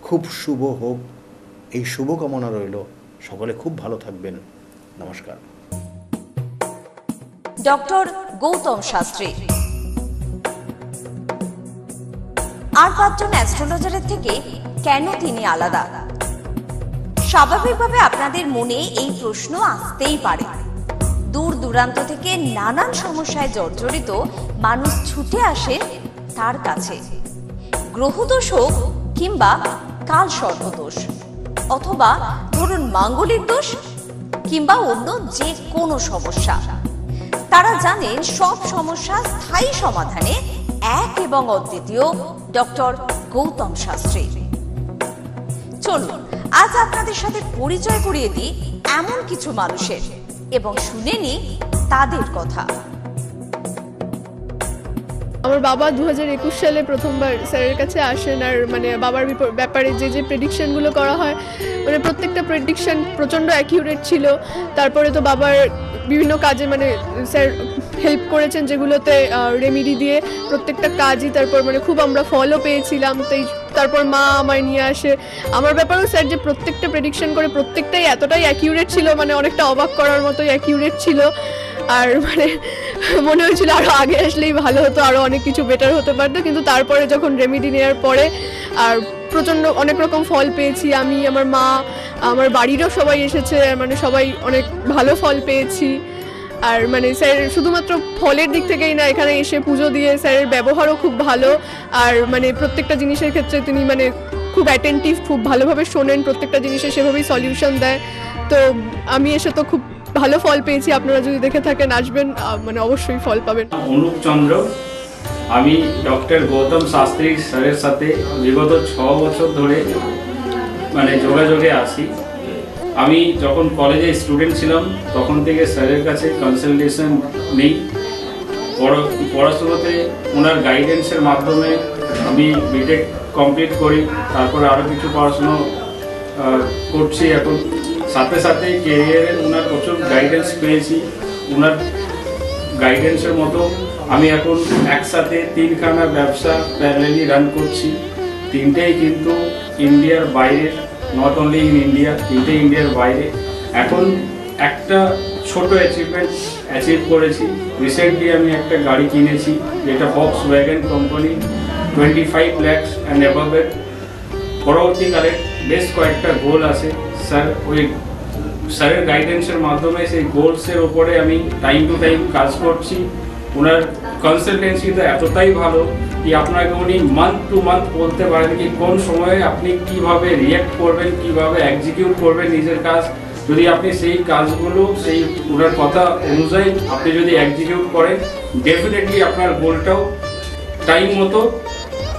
খুব শুভ হোক, এই শুভকামনা রইল। সকলে খুব ভালো থাকবেন। নমস্কার। ডক্টর গৌতম শাস্ত্রী। আর 5 জন অ্যাস্ট্রোলজারের থেকে কেন তিনি আলাদা? স্বাভাবিকভাবে আপনাদের মনে এই প্রশ্ন আসতেই পারে। দূর দূরান্ত থেকে নানান সমস্যায় জর্জরিত মানুষ ছুটে আসে তার কাছে। গ্রহদোষ হোক কিংবা কাল সর্পদোষ, অথবা ধরুন মাঙ্গলিক দোষ কিংবা অন্য যে কোনো সমস্যা, তারা জানেন সব সমস্যা স্থায়ী সমাধানে এক এবং অদ্বিতীয় ডক্টর গৌতম শাস্ত্রী। চলুন আজ আপনাদের সাথে পরিচয় করিয়ে দিই এমন কিছু মানুষের এবং শুনে নিই তাদের কথা। আমার বাবা 2021 সালে প্রথমবার স্যারের কাছে আসেন, আর মানে বাবার ব্যাপারে যে প্রেডিকশনগুলো করা হয়, মানে প্রত্যেকটা প্রেডিকশন প্রচণ্ড অ্যাকিউরেট ছিল। তারপরে তো বাবার বিভিন্ন কাজে মানে স্যার হেল্প করেছেন, যেগুলোতে রেমিডি দিয়ে প্রত্যেকটা কাজই তারপর মানে খুব আমরা ফলও পেয়েছিলাম। তারপর মা আমায় নিয়ে আসে। আমার ব্যাপারেও স্যার যে প্রত্যেকটা প্রেডিকশন করে প্রত্যেকটাই এতটাই অ্যাকিউরেট ছিল, মানে অনেকটা অবাক করার মতোই অ্যাকিউরেট ছিল। আর মানে মনে হয়েছিল আরও আগে আসলেই ভালো হতো, আরও অনেক কিছু বেটার হতে পারতো। কিন্তু তারপরে যখন রেমিডি নেওয়ার পরে আর প্রচণ্ড অনেক রকম ফল পেয়েছি আমি, আমার মা, আমার বাড়িরও সবাই এসেছে, মানে সবাই অনেক ভালো ফল পেয়েছি। আর মানে স্যার শুধুমাত্র ফলের দিক থেকেই না, এখানে এসে পুজো দিয়ে স্যারের ব্যবহারও খুব ভালো। আর মানে প্রত্যেকটা জিনিসের ক্ষেত্রে তিনি মানে খুব অ্যাটেন্টিভ, খুব ভালোভাবে শোনেন, প্রত্যেকটা জিনিসে সেভাবেই সলিউশন দেয়। তো আমি এসে তো খুব ভালো ফল পেয়েছি। আপনারা যদি দেখে থাকেন, আসবেন, মানে অবশ্যই ফল পাবেন। অনুপ চন্দ্র, আমি ডক্টর গৌতম শাস্ত্রী স্যারের সাথে বিগত 6 বছর ধরে মানে যোগাযোগে আছি। আমি যখন কলেজে স্টুডেন্ট ছিলাম তখন থেকে স্যারের কাছে কনসালটেশন নেই। পড়াশোনাতে ওনার গাইডেন্সের মাধ্যমে আমি বিটেক কমপ্লিট করি, তারপরে আরও কিছু পড়াশুনো করছি এখন। সাথে সাথে কেরিয়ারে ওনার প্রচুর গাইডেন্স পেয়েছি। ওনার গাইডেন্সের মতো আমি এখন একসাথে 3খানা ব্যবসা প্যারালালি রান করছি। 3টেই কিন্তু ইন্ডিয়ার বাইরে, নট অনলি ইন ইন্ডিয়া, 3টেই ইন্ডিয়ার বাইরে। এখন একটা ছোট অ্যাচিভ করেছি। রিসেন্টলি আমি একটা গাড়ি কিনেছি, যেটা Volkswagen কোম্পানি, 25 lakhs অ্যান্ড অ্যাবাভের। পরবর্তীকালে বেশ কয়েকটা গোল আছে। স্যারের গাইডেন্সের মাধ্যমে সেই গোলসের ওপরে আমি টাইম টু টাইম কাজ করছি। ওনার কনসালটেন্সিটা এতটাই ভালো কি আপনাকে উনি মান্থ টু মান্থ বলতে পারেন কি কোন সময়ে আপনি কিভাবে রিঅ্যাক্ট করবেন, কিভাবে এক্সিকিউট করবেন নিজের কাজ। যদি আপনি সেই কাজগুলো সেই ওনার কথা অনুযায়ী আপনি যদি এক্সিকিউট করেন, ডেফিনেটলি আপনার গোলটাও টাইম মতো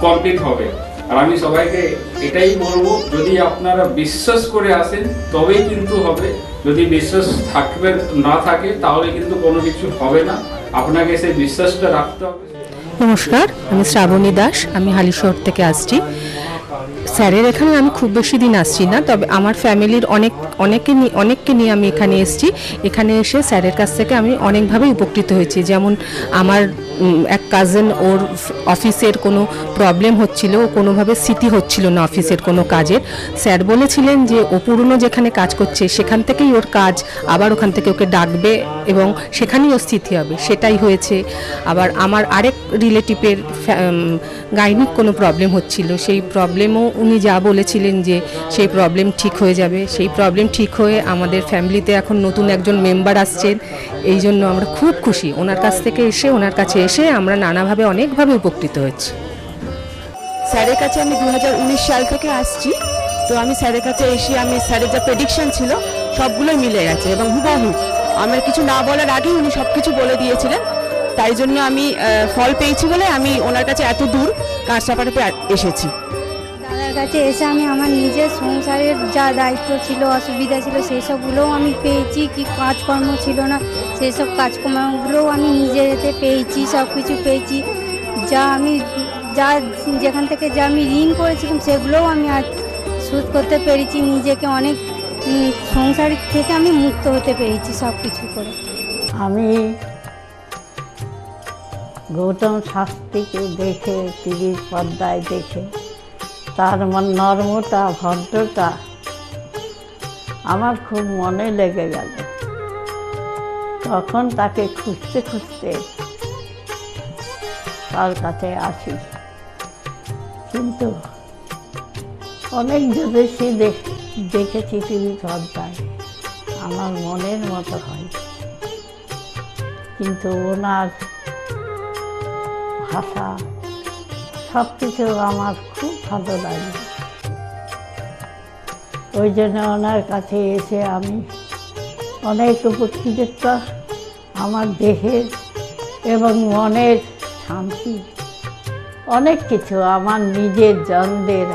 কমপ্লিট হবে। আর আমি সবাইকে এটাই বলবো, যদি আপনারা বিশ্বাস করে আসেন তবেই কিন্তু হবে। যদি বিশ্বাস থাকবে না থাকে তাহলে কিন্তু কোনো কিছু হবে না। আপনাকে সেই বিশ্বাসটা রাখতে হবে। নমস্কার, আমি শ্রাবণী দাস, আমি হালিশহর থেকে আসছি। স্যারের এখানে আমি খুব বেশি দিন আসছি না, তবে আমার ফ্যামিলির অনেককে নিয়ে আমি এখানে এসেছি। এখানে এসে স্যারের কাছ থেকে আমি অনেকভাবে উপকৃত হয়েছি। যেমন আমার এক কাজিন, ওর অফিসের কোনো প্রবলেম হচ্ছিল, ও কোনোভাবে সিটি হচ্ছিল না অফিসের কোনো কাজের। স্যার বলেছিলেন যে ও পুরনো যেখানে কাজ করছে সেখান থেকেই ওর কাজ, আবার ওখান থেকে ওকে ডাকবে এবং সেখানেই ওর স্থিতি হবে। সেটাই হয়েছে। আবার আমার আরেক রিলেটিভের গাইনিক কোনো প্রবলেম হচ্ছিল, সেই প্রবলেমও উনি যা বলেছিলেন যে সেই প্রবলেম ঠিক হয়ে যাবে, সেই প্রবলেম ঠিক হয়ে আমাদের ফ্যামিলিতে এখন নতুন একজন মেম্বার আসছেন। এই জন্য আমরা খুব খুশি। ওনার কাছ থেকে এসে, ওনার কাছে এসে আমরা নানাভাবে অনেকভাবে উপকৃত হচ্ছি। স্যারের কাছে আমি 2019 সাল থেকে আসছি। তো আমি স্যারের কাছে এসে আমি স্যারের যা প্রেডিকশন ছিল সবগুলোই মিলে গেছে এবং হুবহু আমার কিছু না বলার আগেই উনি সব কিছু বলে দিয়েছিলেন। তাই জন্য আমি ফল পেয়েছি বলে আমি ওনার কাছে এত দূর কাঁচরাপাড়াতে এসেছি। দাদার কাছে এসে আমি আমার নিজের সংসারের যা দায়িত্ব ছিল, অসুবিধা ছিল, সেই সবগুলোও আমি পেয়েছি। কি কাজকর্ম ছিল না, সেই সব কাজকর্মগুলোও আমি নিজের এতে পেয়েছি, সব কিছু পেয়েছি। যেখান থেকে যা আমি ঋণ করেছিলাম সেগুলোও আমি আজ শোধ করতে পেরেছি। নিজেকে অনেক সংসার থেকে আমি মুক্ত হতে পেরেছি সব কিছু করে। আমি গৌতম শাস্ত্রীকে দেখে, টিভির পর্দায় দেখে তার নর্মতা, ভদ্রতা আমার খুব মনে লেগে গেল। তখন তাকে খুঁজতে খুঁজতে তার কাছে আসি। কিন্তু অনেক জ্যোতিষী দেখেছি টিভি পর্দায়, আমার মনের মতো হয়, কিন্তু ওনার ভাষা সব কিছু আমার খুব ভালো লাগে। ওই জন্য ওনার কাছে এসে আমি অনেক উপকৃত, আমার দেহের এবং মনের শান্তি, অনেক কিছু আমার নিজের জনদের,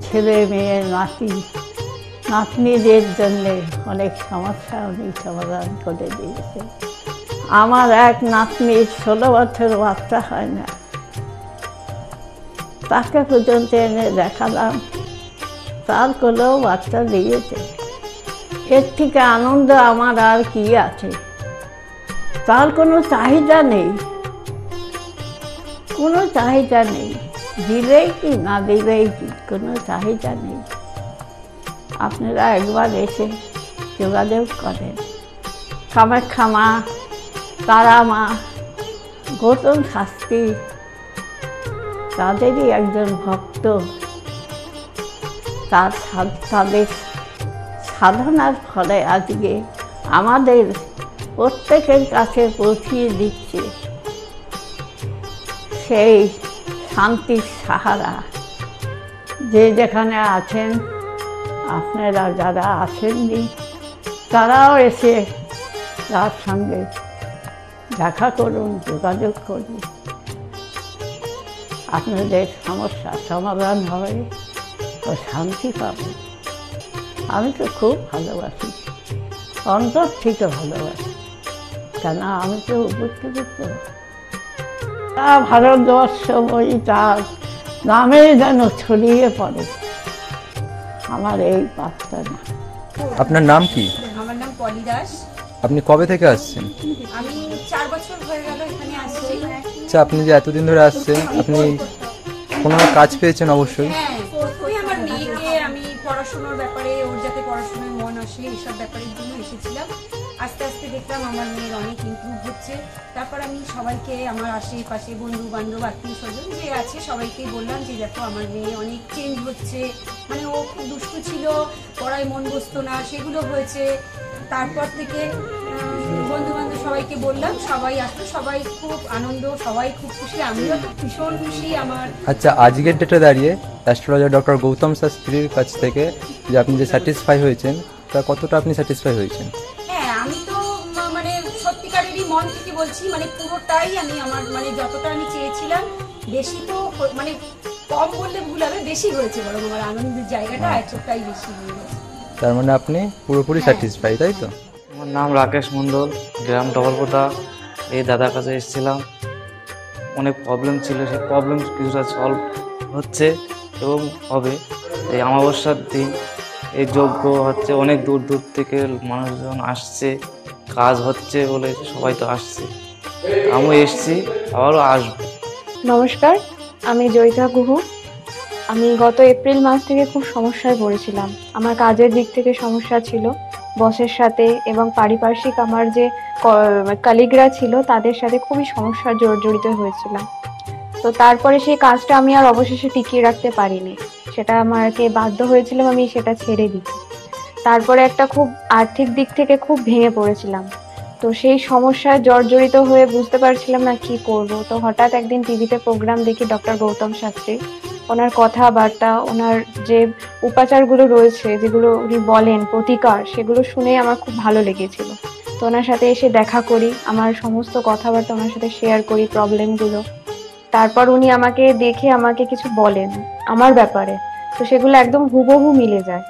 ছেলে মেয়ে নাতনিদের জন্যে অনেক সমস্যা উনি সমাধান করে দিয়েছে। আমার এক নাতনির 16 বছর বাচ্চা হয় না, তাকে পর্যন্ত এনে দেখালাম, তার কোলেও বাচ্চা দিয়েছে। এর থেকে আনন্দ আমার আর কি আছে? তার কোনো চাহিদা নেই, কোনো চাহিদা নেই, দিলেই কি না দিলেই কি, কোনো চাহিদা নেই। আপনারা একবার এসে যোগাযোগ করেন। কামাখ্যা মা, তারা মা, গৌতম শাস্ত্রী তাদেরই একজন ভক্ত, তাদের সাধনার ফলে আজকে আমাদের প্রত্যেকের কাছে পৌঁছিয়ে দিচ্ছে সেই শান্তির সাহারা। যে যেখানে আছেন, আপনারা যারা আসেননি তারাও এসে তার সঙ্গে দেখা করুন, যোগাযোগ করুন, আপনাদের সমস্যার সমাধান হবে ও শান্তি পাবেন। আমি তো খুব ভালোবাসি, অন্তর থেকে ভালোবাসি, কেন আমি তো উপকৃত। ভারতবর্ষ বই তার নামে যেন ছড়িয়ে পড়ে আমার এই প্রার্থনা। আপনার নাম কি? আমার নাম পলি দাস। আপনি কবে থেকে আসছেন? আমি 4 বছর হয়ে গেল এখানে আসছি। আচ্ছা, আপনি যে এতদিন ধরে আসছেন, আপনি কোনো কাজ পেয়েছেন? অবশ্যই। হ্যাঁ, প্রথমে আমার মেয়েকে আমি পড়াশোনার ব্যাপারে, ওর যাতে পড়াশোনায় মন আসে এইসব ব্যাপারের জন্য এসেছিলাম। আস্তে আস্তে দেখলাম আমার মেয়ের অনেক ইমপ্রুভ হচ্ছে। তারপর আমি সবাইকে, আমার আশেপাশে বন্ধু বান্ধব, আত্মীয় স্বজন যে আছে সবাইকেই বললাম যে দেখো আমার মেয়ে অনেক চেঞ্জ হচ্ছে, মানে ও খুব দুষ্টু ছিল, পড়ায় মন বসতো না, সেগুলো হয়েছে। তারপর থেকে বন্ধু বান্ধব সবাইকে বললাম, সবাই আসতো, সবাই খুব আনন্দ, সবাই খুব খুশি, আমিও তো ভীষণ খুশি। আমার আচ্ছা, আজকের ডেটে দাঁড়িয়ে অ্যাস্ট্রোলজার ডক্টর গৌতম শাস্ত্রীর কাছ থেকে যে আপনি যে স্যাটিসফাই হয়েছেন, তা কতটা আপনি স্যাটিসফাই হয়েছেন? হ্যাঁ, আমি তো মানে সত্যিকারেরই মন থেকে বলছি, মানে পুরোটাই আমি আমার মানে যতটা আমি চেয়েছিলাম, বেশি তো মানে কম বললে ভুল হবে, বেশি হয়েছে, বরং আমার আনন্দের জায়গাটা এতটাই বেশি হয়ে গেছে। তার মানে আপনি পুরোপুরি স্যাটিসফাই, তাই তো? আমার নাম রাকেশ মণ্ডল, গ্রাম ডবলপোতা। এই দাদার কাছে এসেছিলাম, অনেক প্রবলেম ছিল, সেই প্রবলেম কিছুটা সলভ হচ্ছে এবং হবে। এই অমাবস্যার দিন এই যজ্ঞ হচ্ছে, অনেক দূর দূর থেকে মানুষজন আসছে, কাজ হচ্ছে বলে সবাই তো আসছে, আমিও এসছি, আবারও আসবো। নমস্কার, আমি জয়িতা গুহ। আমি গত এপ্রিল মাস থেকে খুব সমস্যায় পড়েছিলাম। আমার কাজের দিক থেকে সমস্যা ছিল, বসের সাথে এবং পারিপার্শ্বিক আমার যে কলিগরা ছিল তাদের সাথে খুবই সমস্যা জড়িত হয়েছিলাম। তো তারপরে সেই কাজটা আমি আর অবশেষে টিকিয়ে রাখতে পারিনি, সেটা আমাকে বাধ্য হয়েছিলাম আমি সেটা ছেড়ে দিতে। তারপরে একটা খুব আর্থিক দিক থেকে খুব ভেঙে পড়েছিলাম। তো সেই সমস্যায় জর্জরিত হয়ে বুঝতে পারছিলাম না কি করব। তো হঠাৎ একদিন টিভিতে প্রোগ্রাম দেখি ডক্টর গৌতম শাস্ত্রী, ওনার কথাবার্তা, ওনার যে উপাচারগুলো রয়েছে, যেগুলো উনি বলেন প্রতিকার, সেগুলো শুনে আমার খুব ভালো লেগেছিল। তো ওনার সাথে এসে দেখা করি, আমার সমস্ত কথাবার্তা ওনার সাথে শেয়ার করি, প্রবলেমগুলো। তারপর উনি আমাকে দেখে আমাকে কিছু বলেন আমার ব্যাপারে, তো সেগুলো একদম হুবহু মিলে যায়।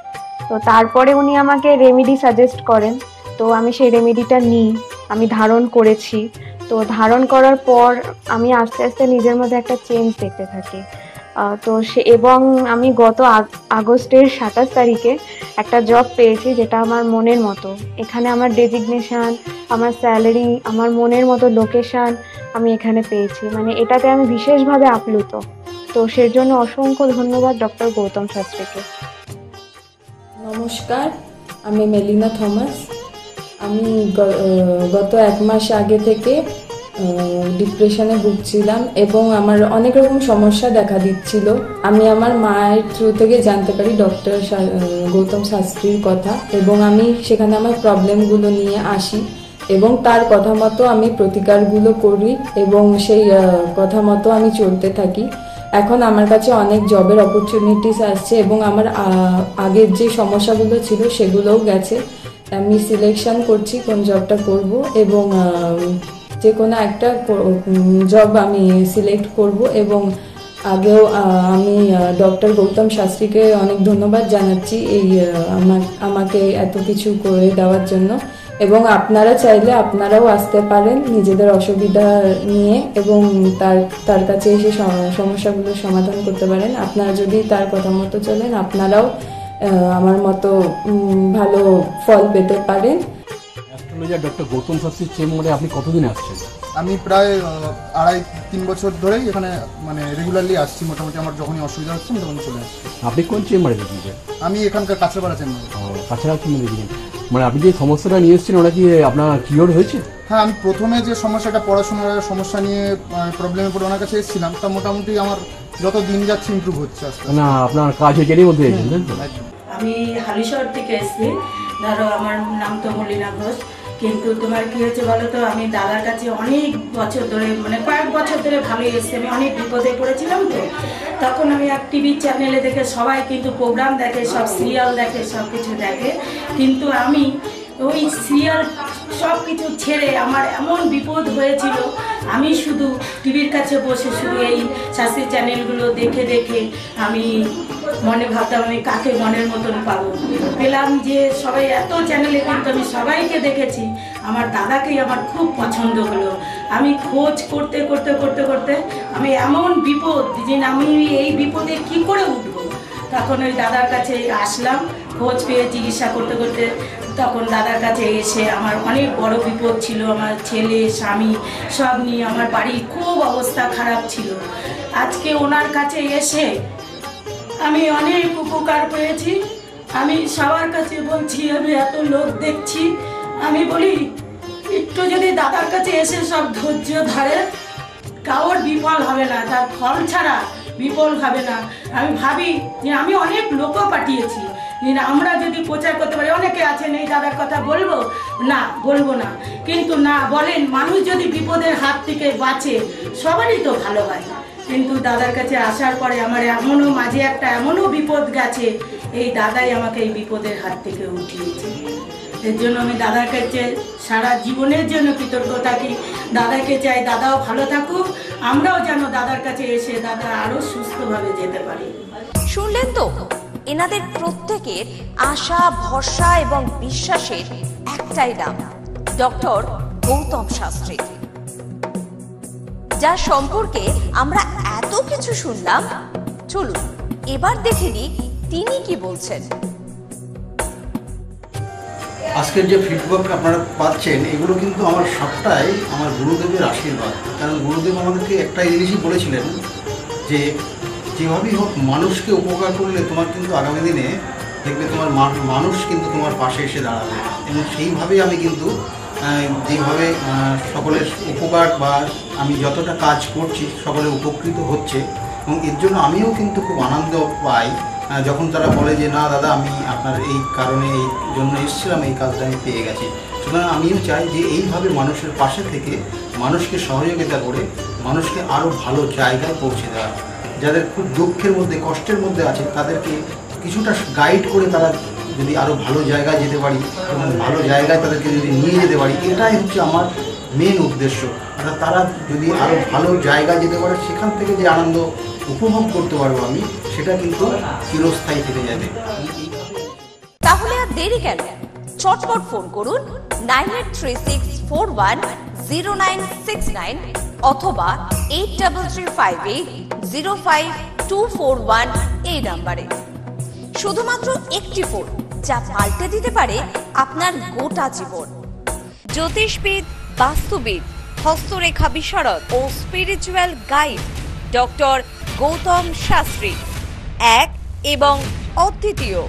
তো তারপরে উনি আমাকে রেমেডি সাজেস্ট করেন, তো আমি সেই রেমেডিটা নিই, আমি ধারণ করেছি। তো ধারণ করার পর আমি আস্তে আস্তে নিজের মধ্যে একটা চেঞ্জ দেখতে থাকি। তো এবং আমি গত আগস্টের 27 তারিখে একটা জব পেয়েছি, যেটা আমার মনের মতো। এখানে আমার ডেজিগনেশন, আমার স্যালারি, আমার মনের মতো লোকেশন আমি এখানে পেয়েছি, মানে এটাতে আমি বিশেষভাবে আপ্লুত। তো সের জন্য অসংখ্য ধন্যবাদ ডক্টর গৌতম শাস্ত্রীকে। নমস্কার, আমি মেলিনা থমাস। আমি গত 1 মাস আগে থেকে ডিপ্রেশনে ভুগছিলাম এবং আমার অনেক রকম সমস্যা দেখা দিচ্ছিল। আমি আমার মায়ের থ্রু থেকে জানতে পারি ডক্টর গৌতম শাস্ত্রীর কথা এবং আমি সেখানে আমার প্রবলেমগুলো নিয়ে আসি এবং তার কথা মতো আমি প্রতিকারগুলো করি এবং সেই কথা মতো আমি চলতে থাকি। এখন আমার কাছে অনেক জবের অপরচুনিটিস আসছে এবং আমার আগের যে সমস্যাগুলো ছিল সেগুলোও গেছে। আমি সিলেকশন করছি কোন জবটা করব এবং যে কোনো একটা জব আমি সিলেক্ট করব এবং আগেও আমি ডক্টর গৌতম শাস্ত্রীকে অনেক ধন্যবাদ জানাচ্ছি এই আমাকে এত কিছু করে দেওয়ার জন্য। এবং আপনারা চাইলে আপনারাও আসতে পারেন নিজেদের অসুবিধা নিয়ে এবং তার কাছে এসে সমস্যাগুলো সমাধান করতে পারেন। আপনারা যদি তার কথা মতো চলেন আপনারাও আমার মতো ভালো ফল পেতে পারেন। অ্যাস্ট্রোলজার ডক্টর গৌতম শাস্ত্রীর চেম্বারে আপনি কতদিন আসছেন? আমি প্রায় 2.5-3 বছর ধরেই এখানে মানে রেগুলারলি আসছি। মোটামুটি আমার যখনই অসুবিধা হচ্ছে আমি তখন চলে আসছি। আপনি কোন চেম্বারে দেখিয়েছেন? আমি এখানকার কাছড়াপাড়া চেম্বারে। কাছড়াপাড়া চেম্বারে দেখিয়েছেন, মানে আপনি যে সমস্যাটা নিয়ে এসেছেন ওটা কি আপনার কিওর হয়েছে? হ্যাঁ, আমি প্রথমে যে সমস্যাটা পড়াশোনার সমস্যা নিয়ে প্রবলেমে পড়ে ওনার কাছে এসেছিলাম, তা মোটামুটি আমার যত দিন যাচ্ছে ইমপ্রুভ হচ্ছে আস্তে আস্তে। না আপনার কাজ হয়ে মধ্যে এসেছেন? আমি হালিশহর থেকে এসেছি। ধরো আমার নাম তো মলিনা ঘোষ, কিন্তু তোমার কি হয়েছে বলো তো, আমি দাদার কাছে অনেক বছর ধরে মানে কয়েক বছর ধরে ভালোই এসেছি। আমি অনেক বিপদে পড়েছিলাম তো, তখন আমি এক টিভি চ্যানেলে দেখে সবাই কিন্তু প্রোগ্রাম দেখে, সব সিরিয়াল দেখে, সব কিছু দেখে, কিন্তু আমি ওই সিরিয়াল সব কিছু ছেড়ে আমার এমন বিপদ হয়েছিল, আমি শুধু টিভির কাছে বসে শুধু এই শাস্ত্রী চ্যানেলগুলো দেখে দেখে আমি মনে ভাবতাম আমি কাকে মনের মতন পাবো। পেলাম যে সবাই এত চ্যানেলে, কিন্তু আমি সবাইকে দেখেছি, আমার দাদাকেই আমার খুব পছন্দ হলো। আমি খোঁজ করতে করতে করতে করতে আমি এমন বিপদ যে আমি এই বিপদে কি করে উঠবো, তখন ওই দাদার কাছে আসলাম। খোঁজ পেয়ে চিকিৎসা করতে করতে তখন দাদার কাছে এসে আমার অনেক বড় বিপদ ছিল, আমার ছেলে স্বামী সব নিয়ে আমার বাড়ির খুব অবস্থা খারাপ ছিল। আজকে ওনার কাছে এসে আমি অনেক উপকার পেয়েছি। আমি সবার কাছে বলছি, আমি এত লোক দেখছি, আমি বলি একটু যদি দাদার কাছে এসে সব ধৈর্য ধরে, কারোর বিফল হবে না, তার ফল ছাড়া বিফল হবে না। আমি ভাবি যে আমি অনেক লোকও পাঠিয়েছি, আমরা যদি প্রচার করতে পারি, অনেকে আছেন এই দাদার কথা বলবো না, বলবো না, কিন্তু না বলেন, মানুষ যদি বিপদের হাত থেকে বাঁচে সবারই তো ভালো হয়। কিন্তু দাদার কাছে আসার পরে আমার এমনও মাঝে একটা এমনও বিপদ গেছে, এই দাদাই আমাকে এই বিপদের হাত থেকে উঠিয়েছে। এর জন্য আমি দাদার কাছে সারা জীবনের জন্য কৃতজ্ঞ থাকি। দাদাকে চাই দাদাও ভালো থাকুক, আমরাও যেন দাদার কাছে এসে দাদা আরো সুস্থভাবে যেতে পারি। শুনলেন তো, এনাদের প্রত্যেকের আশা, ভরসা এবং বিশ্বাসের একটাই নাম, ডক্টর গৌতম শাস্ত্রী, যার সম্পর্কে আমরা এত কিছু শুনলাম। চলুন এবার দেখে নিই তিনি কি বলছেন। আজকের যে ফিডব্যাক আপনারা পাচ্ছেন, এগুলো কিন্তু আমার সবটাই আমার গুরুদেবের আশীর্বাদ। কারণ গুরুদেব আমাদেরকে একটাই জিনিসই বলেছিলেন যে যেভাবেই হোক মানুষকে উপকার করলে তোমার কিন্তু আগামী দিনে দেখবে তোমার মানুষ কিন্তু তোমার পাশে এসে দাঁড়াবে। এবং সেইভাবেই আমি কিন্তু যেভাবে সকলের উপকার বা আমি যতটা কাজ করছি সকলে উপকৃত হচ্ছে, এবং এর জন্য আমিও কিন্তু খুব আনন্দ পাই যখন তারা বলে যে না দাদা, আমি আপনার এই কারণে এই জন্য এসেছিলাম, এই কাজটা আমি পেয়ে গেছি। সুতরাং আমিও চাই যে এইভাবে মানুষের পাশে থেকে মানুষকে সহযোগিতা করে মানুষকে আরও ভালো জায়গায় পৌঁছে দেওয়া। যাদের খুব দুঃখের মধ্যে, কষ্টের মধ্যে আছে, তাদেরকে কিছুটা গাইড করে তারা যদি আরও ভালো জায়গায় যেতে পারি এবং ভালো জায়গায় তাদেরকে যদি নিয়ে যেতে পারি, এটাই হচ্ছে আমার মেন উদ্দেশ্য। অর্থাৎ তারা যদি আরও ভালো জায়গায় যেতে পারে, সেখান থেকে যে আনন্দ উপভোগ করতে পারবো আমি, সেটা কিন্তু চিরস্থায়ী থেকে যাবে। তাহলে আর দেরি কেন, চটপট ফোন করুন 9836410969 অথবা 8335805241 এই নাম্বারে। শুধুমাত্র একটি ফোন, যা পাল্টে দিতে পারে আপনার গোটা জীবন। জ্যোতিষবিদ, বাস্তুবিদ, হস্তরেখা বিশারদ ও spiritual guide doctor Gautam Shastri, এক এবং অদ্বিতীয়।